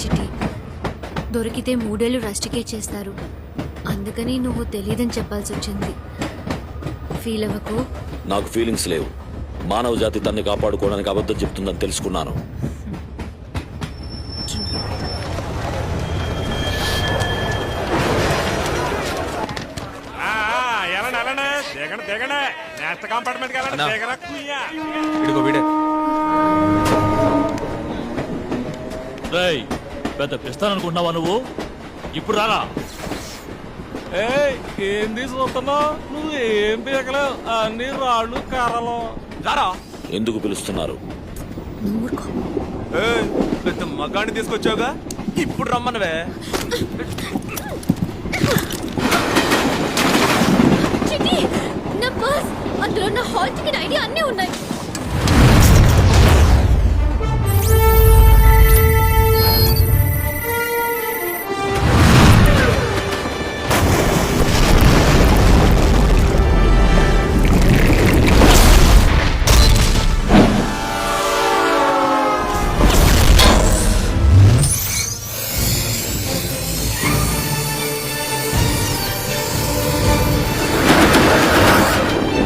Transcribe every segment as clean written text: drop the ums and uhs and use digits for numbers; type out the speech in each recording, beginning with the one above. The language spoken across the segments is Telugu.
చిట్టి. దొరికితే 3 ఏళ్ళు రస్టికేట్ చేస్తారు. అందుకని నువ్వు తెలియదని చెప్పాల్సి వచ్చింది. ఫీల్ అవ్వకు. నాకు ఫీలింగ్స్ లేవు. మానవ జాతి తన్ని కాపాడుకోవడానికి అబద్ధం చెప్తుందని తెలుసుకున్నాను. పెద్ద పిస్తాననుకుంటున్నావా నువ్వు? ఇప్పుడు రారా. ఏం తీసుకొస్తున్నావు? నువ్వు ఏం పీకలేవు, అన్ని రాళ్ళు కర్రలు. రారా. ఎందుకు పిలుస్తున్నారు? పెద్ద మగాన్ని తీసుకొచ్చావుగా, ఇప్పుడు రమ్మనవే. చిట్టి, నా పర్స్, అందులో నా హాల్ టికెట్ ఐడి అన్నీ ఉన్నాయి.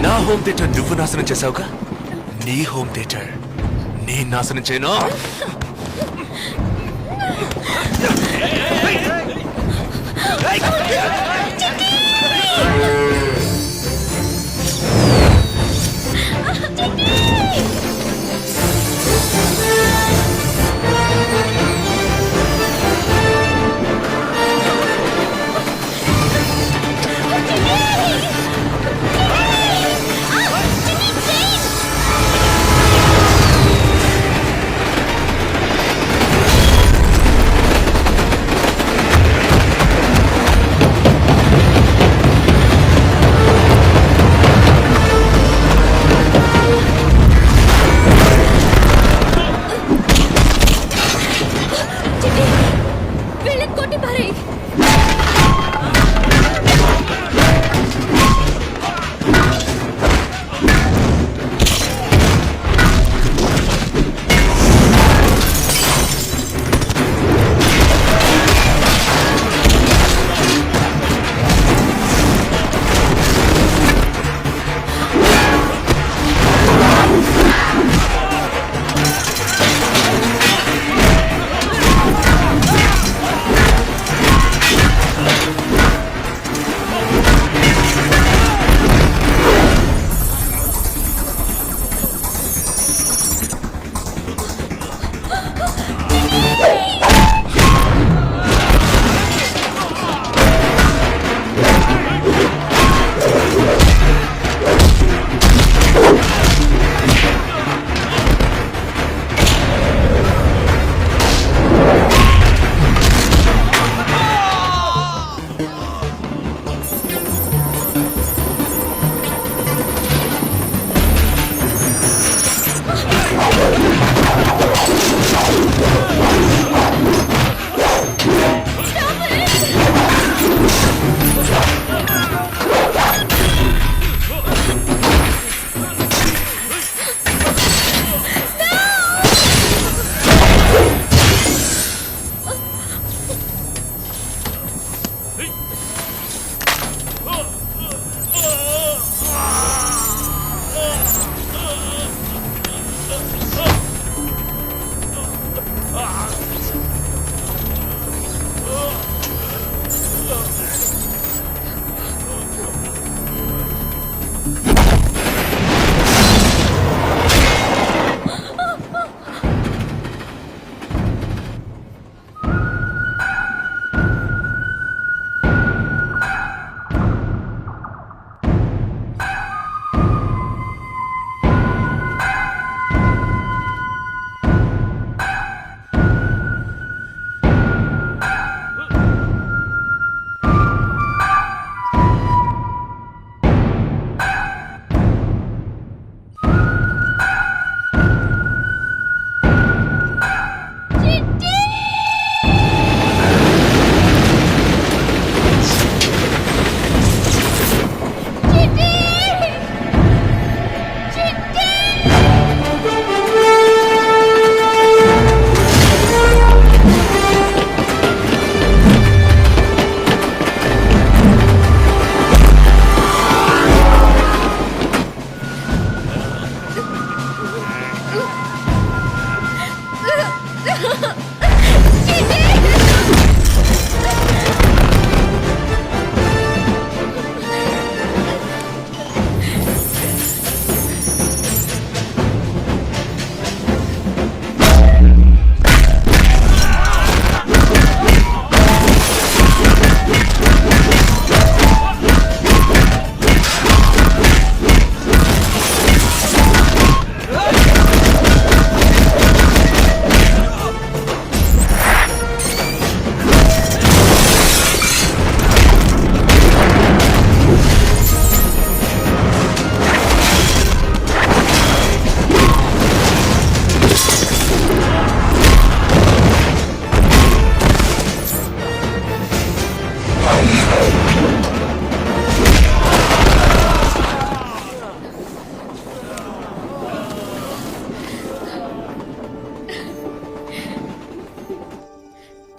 నా హోమ్ థియేటర్ నువ్వు నాశనం చేసావుగా, నీ హోమ్ థియేటర్ నీ నాశనం చేయను.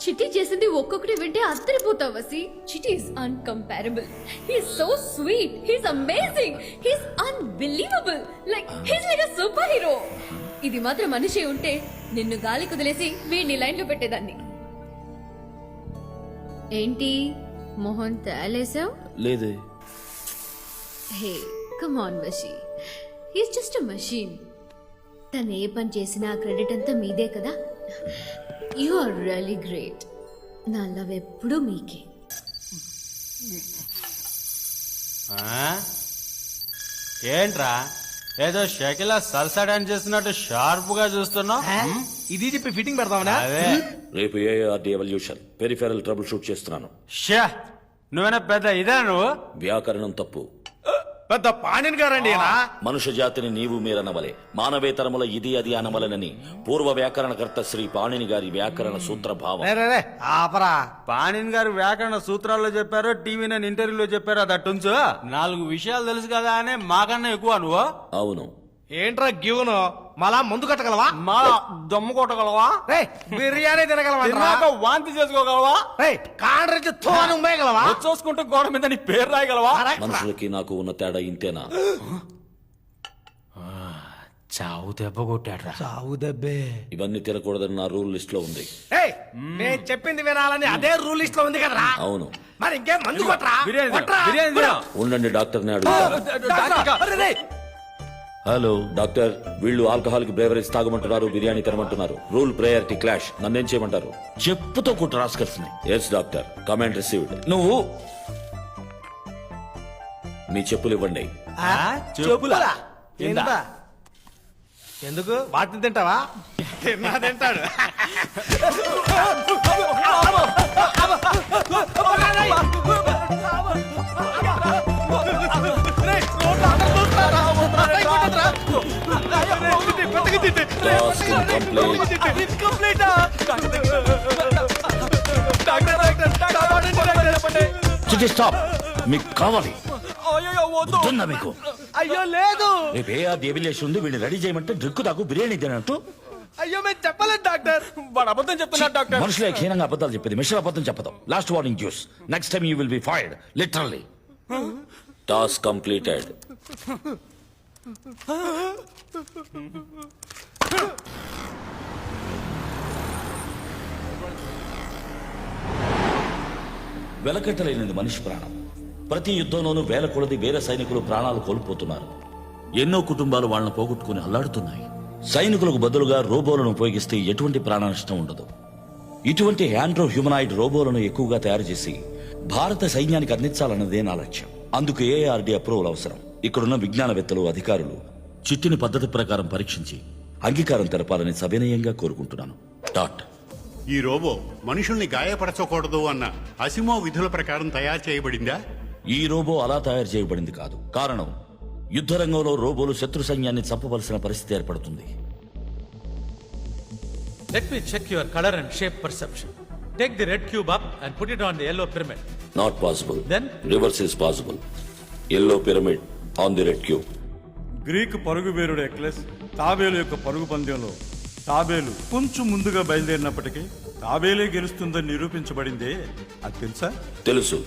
చిట్టి చేసింది ఒక్కొక్కటి వింటే అద్దరిపోతావు వసి. చిట్టి is uncomparable. He's so sweet, he's amazing, he's unbelievable, he's like a super hero. ఇది మాత్రం మనిషి ఉంటే నిన్ను గాలి కుదిలేసి వీడిని లైన్ లో పెట్టేదాన్ని. ఏంటి మోహన్ తేలేసావు? లేదే. Hey come on Vashi, he's just a machine. తను ఏ పని చేసినా క్రెడిట్ అంతా మీదే కదా. You are really great. నా లవ్ ఎప్పుడూ మీకే. ఏంట్రా ఏదో షకిలా సల్సా డాన్స్ చేస్తున్నట్టు షార్ప్ గా చూస్తున్నావు? ఇది చెప్పి ఫిట్టింగ్ పెడతామనా? అదే రేపు ARD evolution peripheral troubleshoot చేస్తున్నాను. షా నువ్వేనా పెద్ద ఇదా నువ్వు? వ్యాకరణం తప్పు. పెద్ద పాణిని గారండి ఈయన. మనుష్య జాతిని నీవు మీరనవలే, మానవేతరముల ఇది అది అనవలనని పూర్వ వ్యాకరణకర్త శ్రీ పాణిని గారి వ్యాకరణ సూత్ర భావం. ఆపరా. పాణిన్ గారు వ్యాకరణ సూత్రాల్లో చెప్పారో టీవీ నేను ఇంటర్వ్యూలో చెప్పారో అది అట్టుంచు. 4 విషయాలు తెలుసు కదా అని మాకన్నా ఎక్కువ నువ్వు. అవును. ఏంట్రా గివును మళ్ళా ముందు కట్టగలవా? మా దమ్ము కొట్టగలవా? బిర్యానీ తినగలవా? తిన్నాక వాంతి చేసుకోగలవా? కాండ్రించి తోను మేయగలవా? చూసుకుంటూ గోడ మీద నీ పేరు రాయగలవా? మనుషులకి నాకు ఉన్న తేడా ఇంతేనా? చావు దెబ్బ కొట్టాడు. చావు దెబ్బే. ఇవన్నీ తినకూడదని నా రూల్ లిస్ట్ లో ఉంది. నేను చెప్పింది వినాలని అదే రూల్ లిస్ట్ లో ఉంది కదరా. అవును. మరి ఇంకేం మందు కొట్టరా? బిర్యానీ ఉండండి, డాక్టర్ని అడుగుతా. హలో డాక్టర్, వీళ్ళు ఆల్కహాలిక్ బ్రేవరీస్ తాగమంటున్నారు, బిర్యానీ తినమంటున్నారు. Rule priority clash. నన్నేం చేయమంటారు? చెప్పుతో కుట్ర రాసుకొస్తుంది. Yes doctor, command received. నువ్వు మీ చెప్పులు ఇవ్వండి. చెప్పులా? ఎందుకు? వాటిని తింటావా? తిన్నా తింటాడు. స్టాప్. మీకు కావాలి? వద్దున్నా మీకు? అయ్యో లేదు. రేపు ఏఆర్డి ఎవల్యూషన్ ఉంది, వీడిని రెడీ చేయమంటే డ్రిక్కు తాకు బిర్యానీ తినట్టు. అయ్యో మేము చెప్పలేదు డాక్టర్. వాడు అబద్ధం చెప్తున్నాడు డాక్టర్. మనుషులే హీనంగా అబద్ధాలు చెప్పేది, మిషన్ అబద్ధం చెప్పదాం. Last warning juice. Next time you will be fired literally. Task completed. వెలకట్టలేనిది మనిషి ప్రాణం. ప్రతి యుద్ధంలోనూ వేల కొలది వేరే సైనికులు ప్రాణాలు కోల్పోతున్నారు. ఎన్నో కుటుంబాలు వాళ్ళని పోగొట్టుకుని అల్లాడుతున్నాయి. సైనికులకు బదులుగా రోబోలను ఉపయోగిస్తే ఎటువంటి ప్రాణ నష్టం ఉండదు. ఇటువంటి హ్యాండ్రో హ్యూమనాయిడ్ రోబోలను ఎక్కువగా తయారు చేసి భారత సైన్యానికి అందించాలన్నదే నా లక్ష్యం. అందుకు ఏఆర్డి అప్రూవల్ అవసరం. ఇక్కడున్న విజ్ఞానవేత్తలు, అధికారులు చిట్టిని పద్ధతి ప్రకారం పరీక్షించి అంగీకారం తెలపాలని సవినయంగా కోరుకుంటున్నాను. డాట్. ఈ రోబో మనుషుల్ని గాయపరచకూడదు అన్న అసిమో విధుల ప్రకారం తయారు చేయబడిందా? ఈ రోబో అలా తయారు చేయబడింది కాదు. కారణం, యుద్ధ రంగంలో రోబోలు శత్రు సైన్యాన్ని చంపవలసిన పరిస్థితి ఏర్పడుతుంది. Let me check your color and shape perception. Take the red cube up and put it on the yellow pyramid. Not possible. Then? Reverse is possible. Yellow pyramid on the red cube. Greek పరుగు వీరుడు ఎక్లెస్ తాబేలు యొక్క పరుగు పందెంలో తాబేలు కొంచెం ముందుగా బయలుదేరినప్పటికీ తాబేలే గెలుస్తుందని నిరూపించబడిందే. అది తెలుసా? తెలుసు.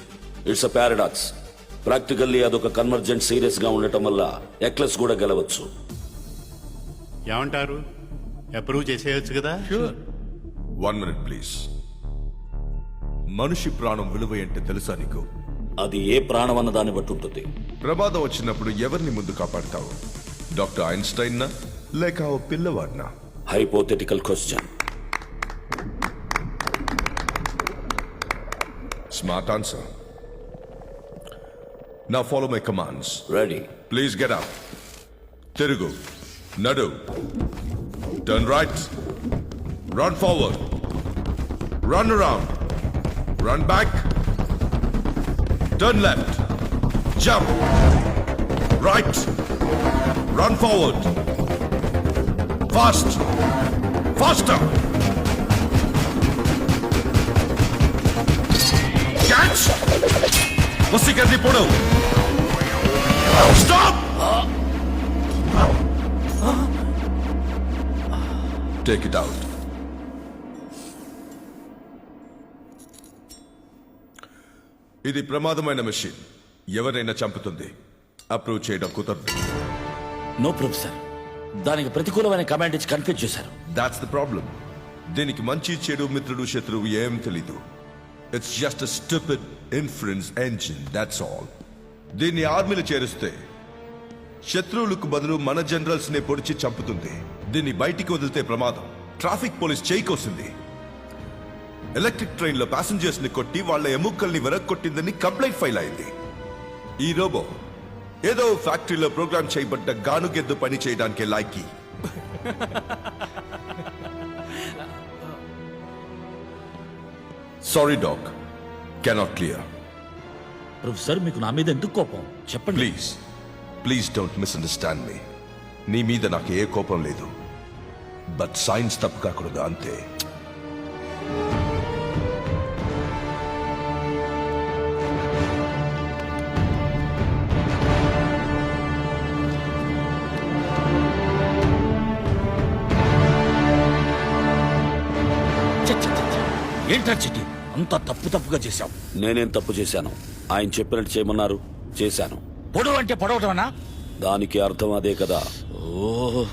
It's a paradox. ప్రాక్టికల్లీ అదొక కన్వర్జెంట్ సీరియస్ గా ఉండటం వల్ల ఎక్లెస్ కూడా గెలవచ్చు. ఏమంటారు? అప్రూవ్ చేసేయచ్చు కదా? One minute please. మనిషి ప్రాణం విలువ ఏంటి తెలుసా నీకు? అది ఏ ప్రాణం అన్న దాన్ని బట్టి ఉంటుంది. ప్రమాదం వచ్చినప్పుడు ఎవరిని ముందు కాపాడతావు? డాక్టర్ ఐన్స్టైన్ నా లేక ఓ పిల్లవాడినా? Hypothetical question. Smart answer. నా follow my commands. Ready. Please get up. తిరుగు, నడు, turn right, run forward, run around, run back, turn left, jump, right, run forward, fast, faster, catch, వసికది పొడు, stop, take it out. ఇది ప్రమాదమైన మెషిన్, ఎవరైనా చంపుతుంది. అప్రూవ్ చేయడం కుదరదు. నో ప్రొఫెసర్, దానికి ప్రతికూలమైన కమాండ్ ఇచ్చి కన్ఫ్యూజ్ చేశారు. That's the problem. దీనికి మంచి చెడు, మిత్రుడు శత్రువు ఏం తెలీదు. It's just a stupid inference engine, that's all. దీన్ని ఆర్మీలో చేరిస్తే శత్రువులకు బదులు మన జనరల్స్ నే పొడిచి చంపుతుంది. దీన్ని బయటికి వదిలితే ప్రమాదం. ట్రాఫిక్ పోలీస్ చేయికొస్తుంది. ఎలక్ట్రిక్ ట్రైన్ లో ప్యాసింజర్స్ ని కొట్టి వాళ్ళ ఎముకల్ని వెరక్కొట్టిందని కంప్లైంట్ ఫైల్ అయింది. ఈ రోబో ఏదో ఫ్యాక్టరీలో ప్రోగ్రామ్ చేయబడ్డ గానుగెద్దు పని చేయడానికి లాయకి. Sorry dog, cannot clear. Professor, మీకు నా మీద ఎందుకు కోపం చెప్పండి. Please please don't misunderstand me. నీ మీద నాకు ఏ కోపం లేదు, బట్ సైన్స్ తప్పు కాకూడదు అంతే. ఏంటా చిట్టి, అంత తప్పుగా చేశావు. నేనేం తప్పు చేశాను? ఆయన చెప్పినట్టు చేయమన్నారు, చేశాను. పొడవు అంటే పొడవటమన్నా? దానికి అర్థం అదే కదా. ఓ